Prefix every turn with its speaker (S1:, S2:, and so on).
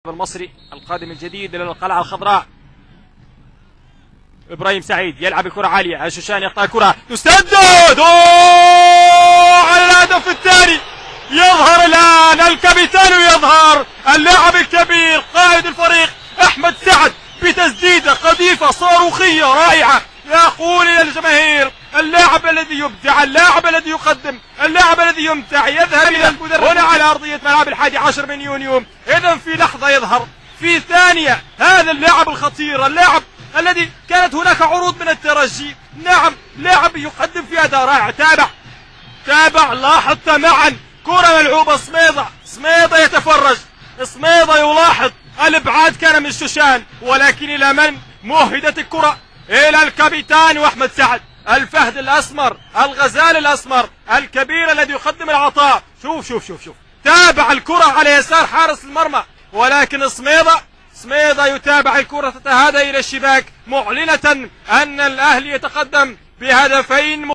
S1: المصري القادم الجديد إلى القلعة الخضراء. إبراهيم سعيد يلعب الكرة عالية، الشوشان يقطع الكرة، يسدد على الهدف الثاني. يظهر الآن الكابيتان، يظهر اللاعب الكبير قائد الفريق أحمد سعد بتسديدة قذيفة صاروخية رائعة. يقول إلى الجماهير: اللاعب الذي يبدع، اللاعب الذي يقدم، اللاعب الذي يمتع، يذهب إلى المدرب هنا على أرضية ملعب 11 من يونيو. إذا في لحظة يظهر، في ثانية، هذا اللاعب الخطير، اللاعب الذي كانت هناك عروض من الترجي. نعم، لاعب يقدم في أداء رائع. تابع، لاحظت معا كرة ملعوبة. سميضة يتفرج، سميضة يلاحظ الابعاد كان من الشوشان، ولكن إلى من مهدت الكرة؟ إلى الكابيتان وأحمد سعد، الفهد الأسمر، الغزال الأسمر الكبير الذي يقدم العطاء. شوف تابع الكرة على يسار حارس المرمى، ولكن سميضة يتابع الكرة تتهادى إلى الشباك، معلنة أن الأهلي يتقدم بهدفين.